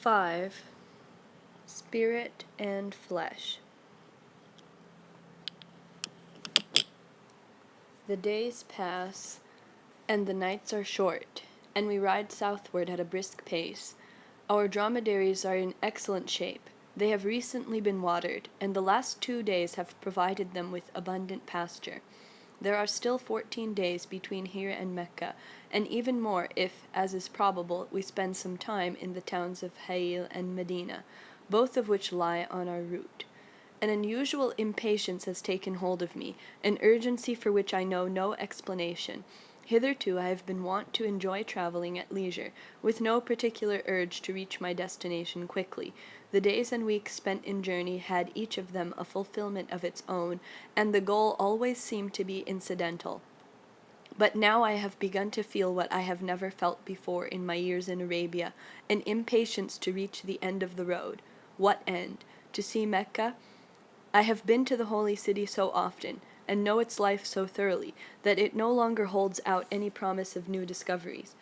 5. Spirit and Flesh. The days pass, and the nights are short, and we ride southward at a brisk pace. Our dromedaries are in excellent shape. They have recently been watered, and the last 2 days have provided them with abundant pasture. There are still 14 days between here and Mecca, and even more if, as is probable, we spend some time in the towns of Hail and Medina, both of which lie on our route. An unusual impatience has taken hold of me, an urgency for which I know no explanation. Hitherto I have been wont to enjoy travelling at leisure, with no particular urge to reach my destination quickly. The days and weeks spent in journey had each of them a fulfillment of its own, and the goal always seemed to be incidental. But now I have begun to feel what I have never felt before in my years in Arabia, an impatience to reach the end of the road. What end? To see Mecca? I have been to the holy city so often, and know its life so thoroughly, that it no longer holds out any promise of new discoveries.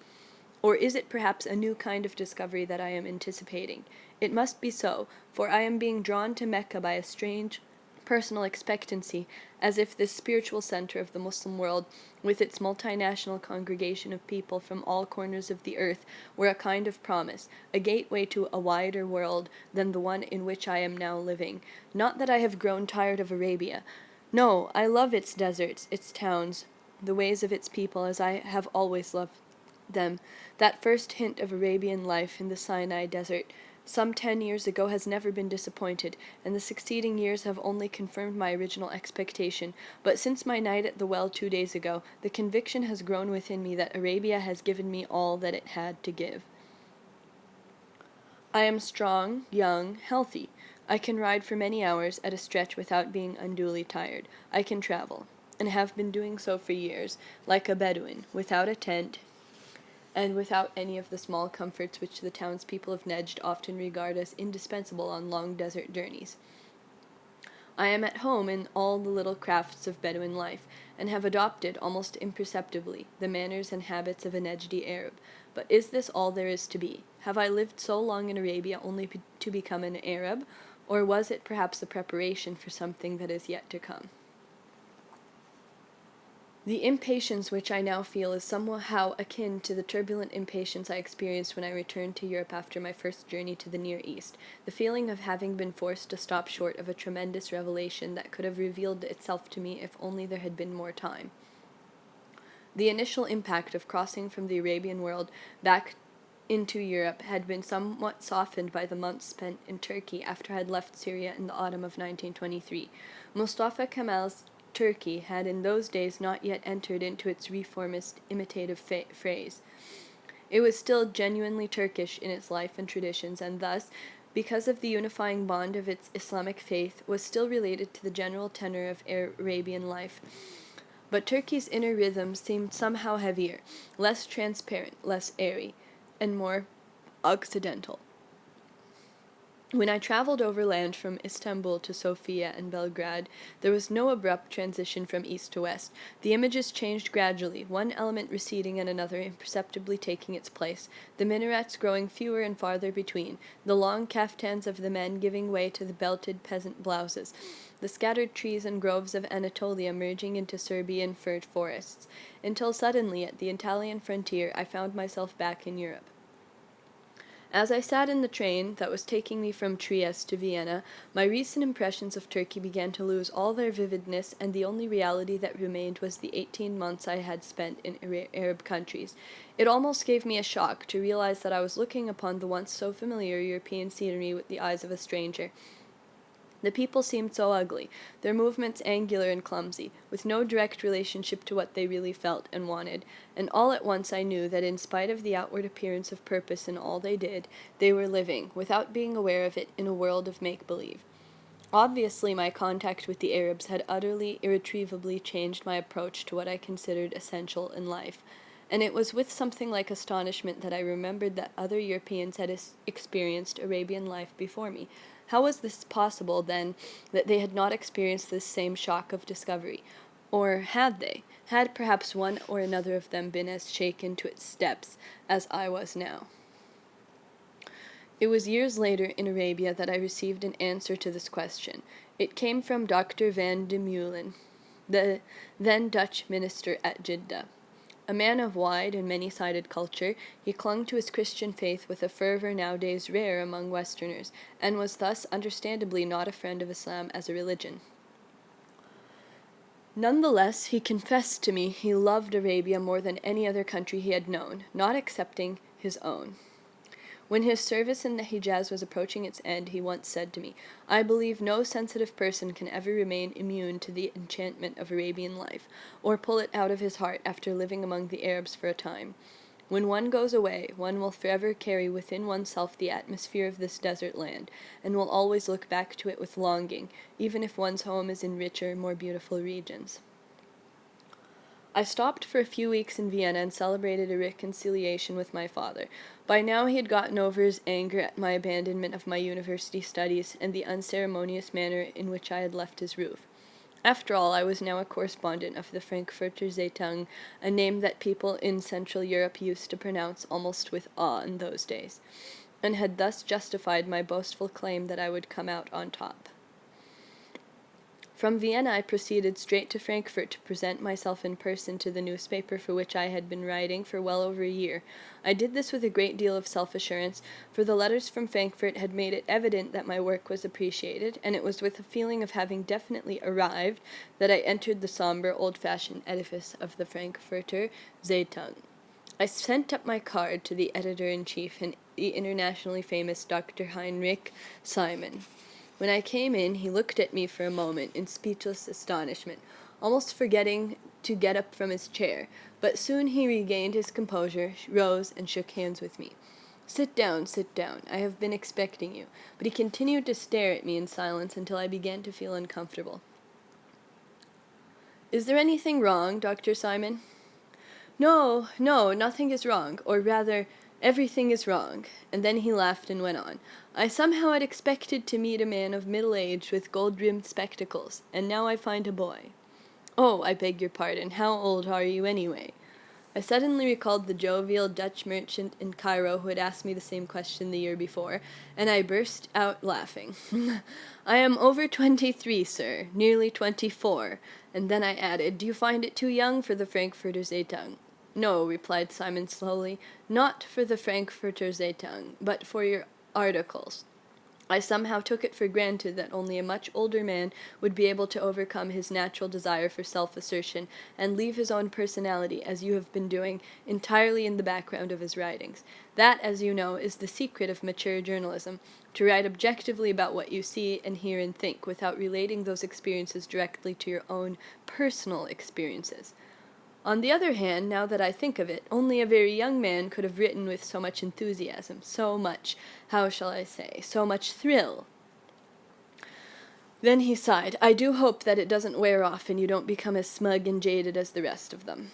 Or is it perhaps a new kind of discovery that I am anticipating? It must be so, for I am being drawn to Mecca by a strange personal expectancy, as if this spiritual center of the Muslim world, with its multinational congregation of people from all corners of the earth, were a kind of promise, a gateway to a wider world than the one in which I am now living. Not that I have grown tired of Arabia. No, I love its deserts, its towns, the ways of its people, as I have always loved them. That first hint of Arabian life in the Sinai desert, some 10 years ago, has never been disappointed, and the succeeding years have only confirmed my original expectation. But since my night at the well 2 days ago, the conviction has grown within me that Arabia has given me all that it had to give. I am strong, young, healthy. I can ride for many hours at a stretch without being unduly tired. I can travel, and have been doing so for years, like a Bedouin, without a tent, and without any of the small comforts which the townspeople of Nejd often regard as indispensable on long desert journeys. I am at home in all the little crafts of Bedouin life, and have adopted, almost imperceptibly, the manners and habits of a Nejdi Arab. But is this all there is to be? Have I lived so long in Arabia only to become an Arab, or was it perhaps a preparation for something that is yet to come? The impatience which I now feel is somehow akin to the turbulent impatience I experienced when I returned to Europe after my first journey to the Near East, the feeling of having been forced to stop short of a tremendous revelation that could have revealed itself to me if only there had been more time. The initial impact of crossing from the Arabian world back into Europe had been somewhat softened by the months spent in Turkey after I had left Syria in the autumn of 1923. Mustafa Kemal's Turkey had in those days not yet entered into its reformist imitative phase. It was still genuinely Turkish in its life and traditions, and thus, because of the unifying bond of its Islamic faith, was still related to the general tenor of Arabian life. But Turkey's inner rhythm seemed somehow heavier, less transparent, less airy, and more occidental. When I traveled overland from Istanbul to Sofia and Belgrade, there was no abrupt transition from east to west. The images changed gradually, one element receding and another imperceptibly taking its place, the minarets growing fewer and farther between, the long caftans of the men giving way to the belted peasant blouses, the scattered trees and groves of Anatolia merging into Serbian fir forests, until suddenly at the Italian frontier I found myself back in Europe. As I sat in the train that was taking me from Trieste to Vienna, my recent impressions of Turkey began to lose all their vividness, and the only reality that remained was the 18 months I had spent in Arab countries. It almost gave me a shock to realize that I was looking upon the once so familiar European scenery with the eyes of a stranger. The people seemed so ugly, their movements angular and clumsy, with no direct relationship to what they really felt and wanted, and all at once I knew that in spite of the outward appearance of purpose in all they did, they were living, without being aware of it, in a world of make-believe. Obviously, my contact with the Arabs had utterly, irretrievably changed my approach to what I considered essential in life, and it was with something like astonishment that I remembered that other Europeans had experienced Arabian life before me. How was this possible, then, that they had not experienced this same shock of discovery? Or had they? Had perhaps one or another of them been as shaken to its depths as I was now? It was years later in Arabia that I received an answer to this question. It came from Dr. van de Meulen, the then Dutch minister at Jeddah. A man of wide and many-sided culture, he clung to his Christian faith with a fervor nowadays rare among Westerners, and was thus understandably not a friend of Islam as a religion. Nonetheless, he confessed to me he loved Arabia more than any other country he had known, not excepting his own. When his service in the Hijaz was approaching its end, he once said to me, "I believe no sensitive person can ever remain immune to the enchantment of Arabian life, or pull it out of his heart after living among the Arabs for a time. When one goes away, one will forever carry within oneself the atmosphere of this desert land, and will always look back to it with longing, even if one's home is in richer, more beautiful regions." I stopped for a few weeks in Vienna and celebrated a reconciliation with my father. By now he had gotten over his anger at my abandonment of my university studies and the unceremonious manner in which I had left his roof. After all, I was now a correspondent of the Frankfurter Zeitung, a name that people in Central Europe used to pronounce almost with awe in those days, and had thus justified my boastful claim that I would come out on top. From Vienna I proceeded straight to Frankfurt to present myself in person to the newspaper for which I had been writing for well over a year. I did this with a great deal of self-assurance, for the letters from Frankfurt had made it evident that my work was appreciated, and it was with a feeling of having definitely arrived that I entered the somber, old-fashioned edifice of the Frankfurter Zeitung. I sent up my card to the editor-in-chief and the internationally famous Dr. Heinrich Simon. When I came in, he looked at me for a moment in speechless astonishment, almost forgetting to get up from his chair, but soon he regained his composure, rose, and shook hands with me. Sit down, I have been expecting you." But he continued to stare at me in silence until I began to feel uncomfortable. "Is there anything wrong, Dr. Simon?" No, nothing is wrong, or rather, everything is wrong." And then he laughed and went on. "I somehow had expected to meet a man of middle age with gold-rimmed spectacles, and now I find a boy." "Oh, I beg your pardon. How old are you, anyway?" I suddenly recalled the jovial Dutch merchant in Cairo who had asked me the same question the year before, and I burst out laughing. "I am over 23, sir, nearly 24. And then I added, "Do you find it too young for the Frankfurter Zeitung?" "No," replied Simon slowly, "not for the Frankfurter Zeitung, but for your articles. I somehow took it for granted that only a much older man would be able to overcome his natural desire for self-assertion and leave his own personality, as you have been doing, entirely in the background of his writings. That, as you know, is the secret of mature journalism, to write objectively about what you see and hear and think, without relating those experiences directly to your own personal experiences. On the other hand, now that I think of it, only a very young man could have written with so much enthusiasm, so much, how shall I say, so much thrill." Then he sighed. "I do hope that it doesn't wear off and you don't become as smug and jaded as the rest of them."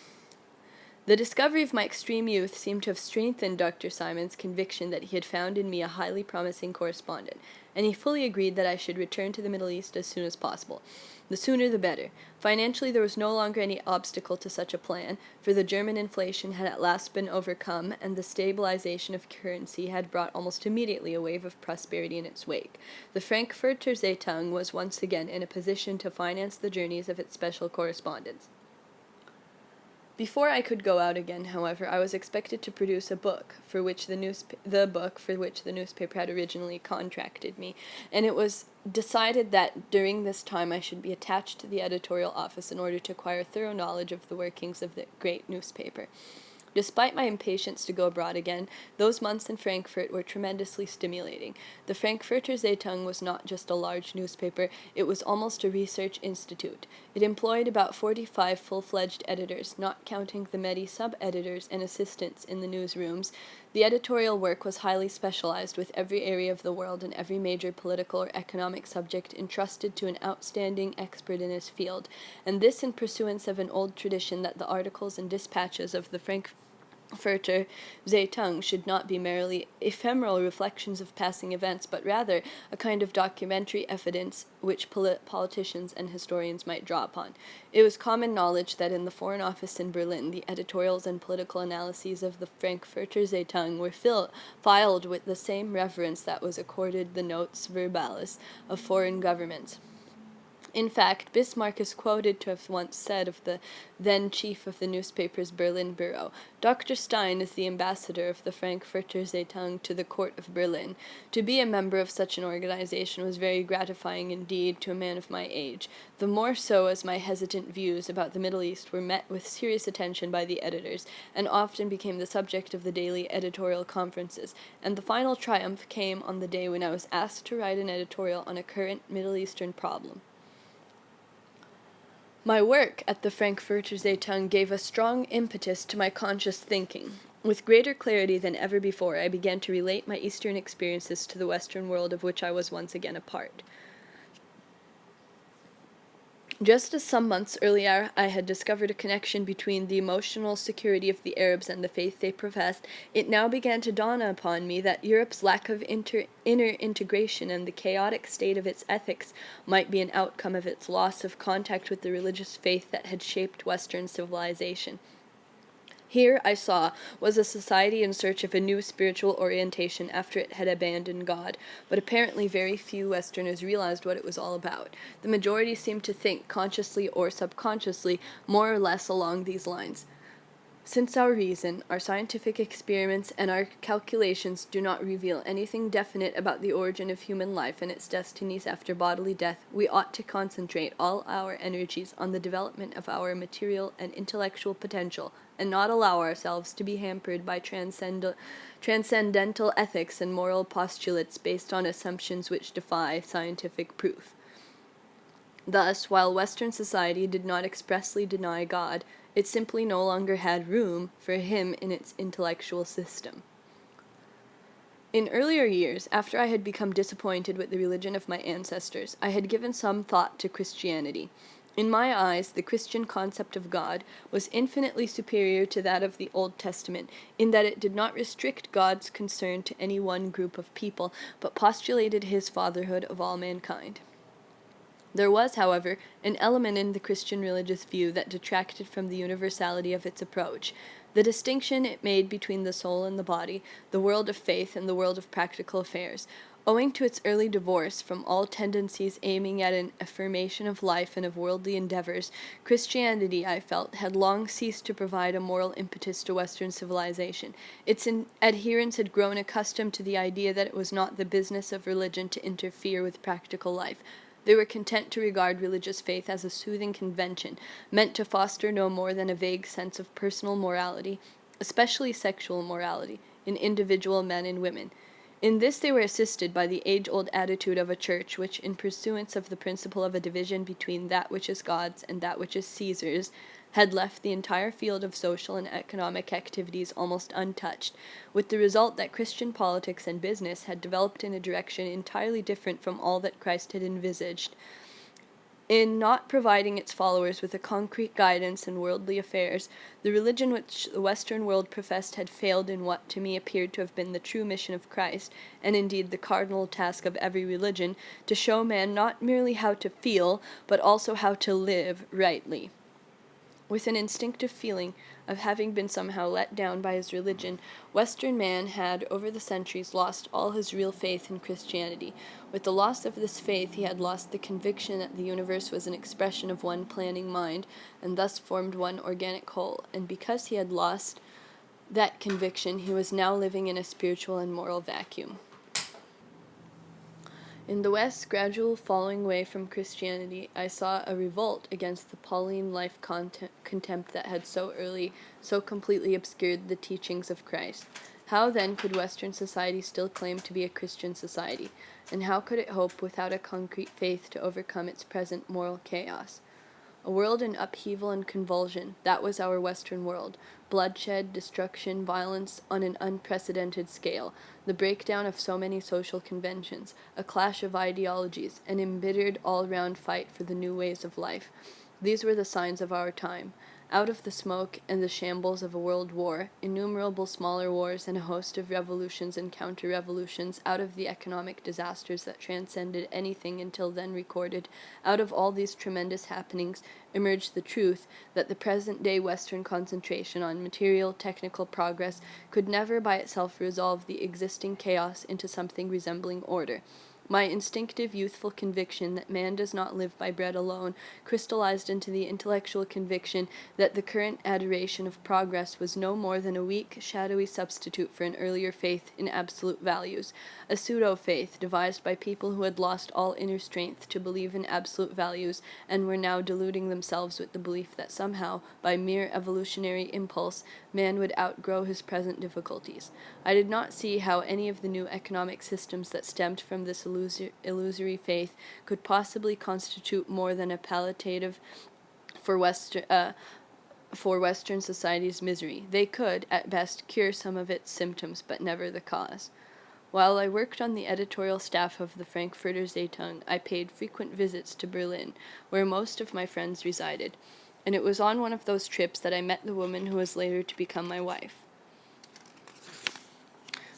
The discovery of my extreme youth seemed to have strengthened Dr. Simon's conviction that he had found in me a highly promising correspondent, and he fully agreed that I should return to the Middle East as soon as possible. The sooner the better. Financially, there was no longer any obstacle to such a plan, for the German inflation had at last been overcome, and the stabilization of currency had brought almost immediately a wave of prosperity in its wake. The Frankfurter Zeitung was once again in a position to finance the journeys of its special correspondents. Before I could go out again, however, I was expected to produce a book for which the newspaper had originally contracted me, and it was decided that during this time I should be attached to the editorial office in order to acquire thorough knowledge of the workings of the great newspaper. Despite my impatience to go abroad again, those months in Frankfurt were tremendously stimulating. The Frankfurter Zeitung was not just a large newspaper, it was almost a research institute. It employed about 45 full-fledged editors, not counting the many sub-editors and assistants in the newsrooms. The editorial work was highly specialized, with every area of the world and every major political or economic subject entrusted to an outstanding expert in his field, and this in pursuance of an old tradition that the articles and dispatches of the Frankfurter Zeitung should not be merely ephemeral reflections of passing events, but rather a kind of documentary evidence which politicians and historians might draw upon. It was common knowledge that in the Foreign Office in Berlin, the editorials and political analyses of the Frankfurter Zeitung were filed with the same reverence that was accorded the notes verbalis of foreign governments. In fact, Bismarck is quoted to have once said of the then chief of the newspaper's Berlin bureau, "Dr. Stein is the ambassador of the Frankfurter Zeitung to the court of Berlin. To be a member of such an organization was very gratifying indeed to a man of my age, the more so as my hesitant views about the Middle East were met with serious attention by the editors, and often became the subject of the daily editorial conferences, and the final triumph came on the day when I was asked to write an editorial on a current Middle Eastern problem." My work at the Frankfurter Zeitung gave a strong impetus to my conscious thinking. With greater clarity than ever before, I began to relate my Eastern experiences to the Western world of which I was once again a part. Just as some months earlier I had discovered a connection between the emotional security of the Arabs and the faith they professed, it now began to dawn upon me that Europe's lack of inner integration and the chaotic state of its ethics might be an outcome of its loss of contact with the religious faith that had shaped Western civilization. Here, I saw, was a society in search of a new spiritual orientation after it had abandoned God, but apparently very few Westerners realized what it was all about. The majority seemed to think, consciously or subconsciously, more or less along these lines. Since our reason, our scientific experiments, and our calculations do not reveal anything definite about the origin of human life and its destinies after bodily death, we ought to concentrate all our energies on the development of our material and intellectual potential, and not allow ourselves to be hampered by transcendental ethics and moral postulates based on assumptions which defy scientific proof. Thus, while Western society did not expressly deny God, it simply no longer had room for him in its intellectual system. In earlier years, after I had become disappointed with the religion of my ancestors, I had given some thought to Christianity. In my eyes, the Christian concept of God was infinitely superior to that of the Old Testament, in that it did not restrict God's concern to any one group of people, but postulated his fatherhood of all mankind. There was, however, an element in the Christian religious view that detracted from the universality of its approach. The distinction it made between the soul and the body, the world of faith and the world of practical affairs. Owing to its early divorce from all tendencies aiming at an affirmation of life and of worldly endeavors, Christianity, I felt, had long ceased to provide a moral impetus to Western civilization. Its adherents had grown accustomed to the idea that it was not the business of religion to interfere with practical life. They were content to regard religious faith as a soothing convention, meant to foster no more than a vague sense of personal morality, especially sexual morality, in individual men and women. In this they were assisted by the age-old attitude of a church which, in pursuance of the principle of a division between that which is God's and that which is Caesar's, had left the entire field of social and economic activities almost untouched, with the result that Christian politics and business had developed in a direction entirely different from all that Christ had envisaged. In not providing its followers with a concrete guidance in worldly affairs, the religion which the Western world professed had failed in what to me appeared to have been the true mission of Christ, and indeed the cardinal task of every religion, to show man not merely how to feel, but also how to live rightly. With an instinctive feeling of having been somehow let down by his religion, Western man had, over the centuries, lost all his real faith in Christianity. With the loss of this faith, he had lost the conviction that the universe was an expression of one planning mind, and thus formed one organic whole. And because he had lost that conviction, he was now living in a spiritual and moral vacuum. In the West's gradual falling away from Christianity, I saw a revolt against the Pauline life contempt that had so early, so completely obscured the teachings of Christ. How then could Western society still claim to be a Christian society? And how could it hope without a concrete faith to overcome its present moral chaos? A world in upheaval and convulsion, that was our Western world. Bloodshed, destruction, violence on an unprecedented scale, the breakdown of so many social conventions, a clash of ideologies, an embittered all-round fight for the new ways of life. These were the signs of our time. Out of the smoke and the shambles of a world war, innumerable smaller wars, and a host of revolutions and counter-revolutions, out of the economic disasters that transcended anything until then recorded, out of all these tremendous happenings emerged the truth that the present-day Western concentration on material, technical progress could never by itself resolve the existing chaos into something resembling order. My instinctive youthful conviction that man does not live by bread alone crystallized into the intellectual conviction that the current adoration of progress was no more than a weak, shadowy substitute for an earlier faith in absolute values, a pseudo-faith devised by people who had lost all inner strength to believe in absolute values and were now deluding themselves with the belief that somehow, by mere evolutionary impulse, man would outgrow his present difficulties. I did not see how any of the new economic systems that stemmed from this illusory faith could possibly constitute more than a palliative for Western society's misery. They could, at best, cure some of its symptoms, but never the cause. While I worked on the editorial staff of the Frankfurter Zeitung, I paid frequent visits to Berlin, where most of my friends resided, and it was on one of those trips that I met the woman who was later to become my wife.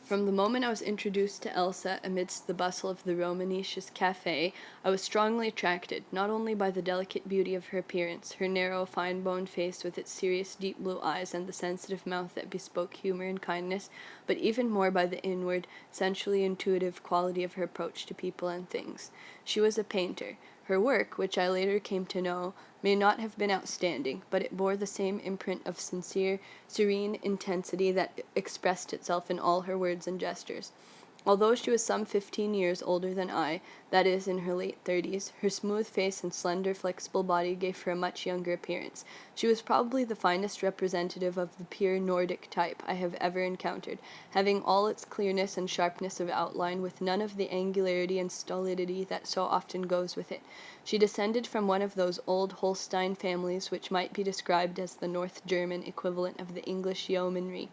From the moment I was introduced to Elsa amidst the bustle of the Romanisches Café, I was strongly attracted, not only by the delicate beauty of her appearance, her narrow, fine-boned face with its serious, deep blue eyes and the sensitive mouth that bespoke humor and kindness, but even more by the inward, sensually intuitive quality of her approach to people and things. She was a painter. Her work, which I later came to know, may not have been outstanding, but it bore the same imprint of sincere, serene intensity that expressed itself in all her words and gestures. Although she was some 15 years older than I, that is, in her late 30s, her smooth face and slender, flexible body gave her a much younger appearance. She was probably the finest representative of the pure Nordic type I have ever encountered, having all its clearness and sharpness of outline, with none of the angularity and stolidity that so often goes with it. She descended from one of those old Holstein families which might be described as the North German equivalent of the English yeomanry.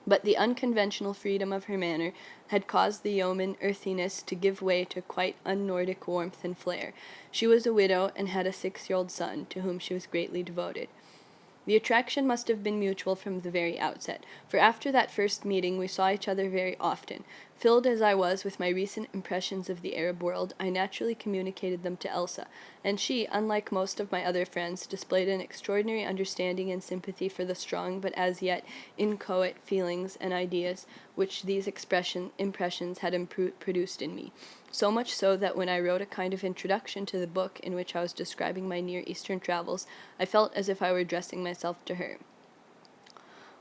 But the unconventional freedom of her manner had caused the yeoman earthiness to give way to quite un-Nordic warmth and flair. She was a widow and had a 6-year-old son, to whom she was greatly devoted. The attraction must have been mutual from the very outset, for after that first meeting we saw each other very often. Filled as I was with my recent impressions of the Arab world, I naturally communicated them to Elsa, and she, unlike most of my other friends, displayed an extraordinary understanding and sympathy for the strong but as yet inchoate feelings and ideas which these impressions had produced in me. So much so that when I wrote a kind of introduction to the book in which I was describing my Near Eastern travels, I felt as if I were addressing myself to her.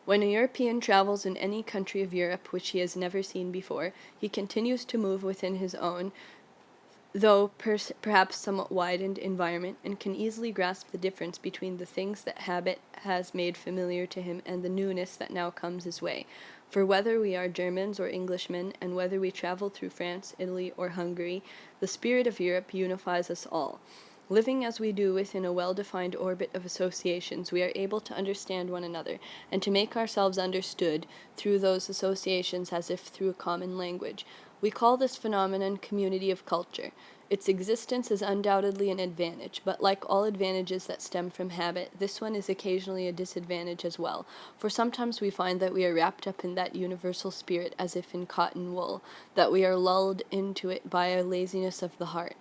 When a European travels in any country of Europe which he has never seen before, he continues to move within his own, though perhaps somewhat widened, environment, and can easily grasp the difference between the things that habit has made familiar to him and the newness that now comes his way. For whether we are Germans or Englishmen, and whether we travel through France, Italy, or Hungary, the spirit of Europe unifies us all. Living as we do within a well-defined orbit of associations, we are able to understand one another, and to make ourselves understood through those associations as if through a common language. We call this phenomenon community of culture. Its existence is undoubtedly an advantage, but like all advantages that stem from habit, this one is occasionally a disadvantage as well, for sometimes we find that we are wrapped up in that universal spirit as if in cotton wool, that we are lulled into it by a laziness of the heart,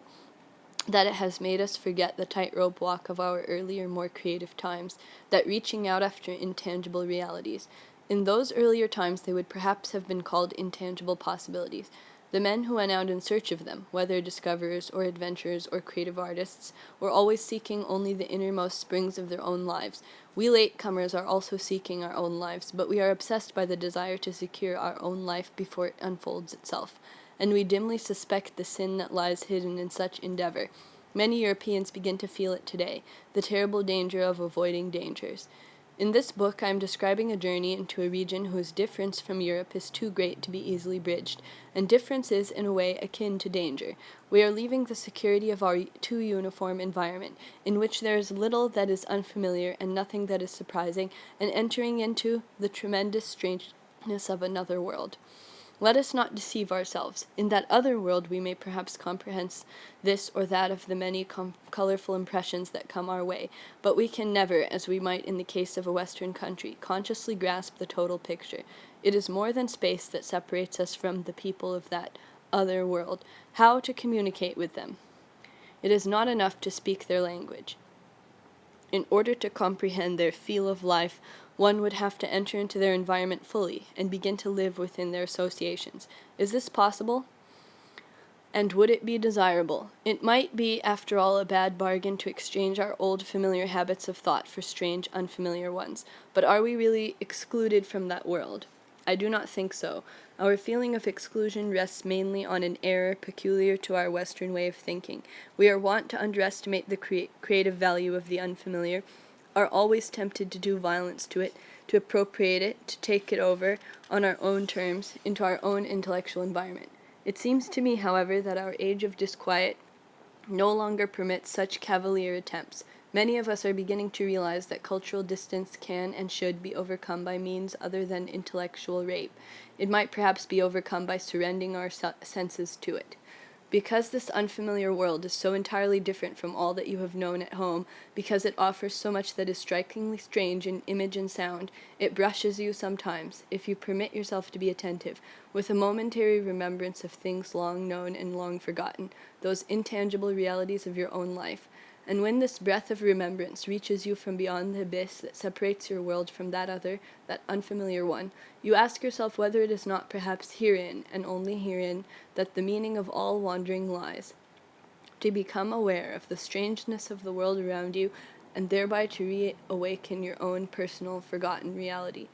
that it has made us forget the tightrope walk of our earlier, more creative times, that reaching out after intangible realities. In those earlier times they would perhaps have been called intangible possibilities. The men who went out in search of them, whether discoverers or adventurers or creative artists, were always seeking only the innermost springs of their own lives. We late-comers are also seeking our own lives, but we are obsessed by the desire to secure our own life before it unfolds itself, and we dimly suspect the sin that lies hidden in such endeavor. Many Europeans begin to feel it today, the terrible danger of avoiding dangers. In this book I am describing a journey into a region whose difference from Europe is too great to be easily bridged, and difference is, in a way, akin to danger. We are leaving the security of our too uniform environment, in which there is little that is unfamiliar and nothing that is surprising, and entering into the tremendous strangeness of another world. Let us not deceive ourselves. In that other world we may perhaps comprehend this or that of the many colorful impressions that come our way, but we can never, as we might in the case of a Western country, consciously grasp the total picture. It is more than space that separates us from the people of that other world. How to communicate with them? It is not enough to speak their language. In order to comprehend their feel of life, one would have to enter into their environment fully and begin to live within their associations. Is this possible? And would it be desirable? It might be, after all, a bad bargain to exchange our old familiar habits of thought for strange, unfamiliar ones. But are we really excluded from that world? I do not think so. Our feeling of exclusion rests mainly on an error peculiar to our Western way of thinking. We are wont to underestimate the creative value of the unfamiliar, are always tempted to do violence to it, to appropriate it, to take it over on our own terms, into our own intellectual environment. It seems to me, however, that our age of disquiet no longer permits such cavalier attempts. Many of us are beginning to realize that cultural distance can and should be overcome by means other than intellectual rape. It might perhaps be overcome by surrendering our senses to it. Because this unfamiliar world is so entirely different from all that you have known at home, because it offers so much that is strikingly strange in image and sound, it brushes you sometimes, if you permit yourself to be attentive, with a momentary remembrance of things long known and long forgotten, those intangible realities of your own life. And when this breath of remembrance reaches you from beyond the abyss that separates your world from that other, that unfamiliar one, you ask yourself whether it is not perhaps herein, and only herein, that the meaning of all wandering lies. To become aware of the strangeness of the world around you, and thereby to reawaken your own personal forgotten reality.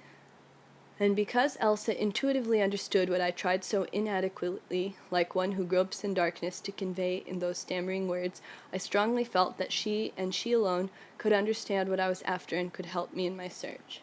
And because Elsa intuitively understood what I tried so inadequately, like one who gropes in darkness, to convey in those stammering words, I strongly felt that she, and she alone, could understand what I was after and could help me in my search.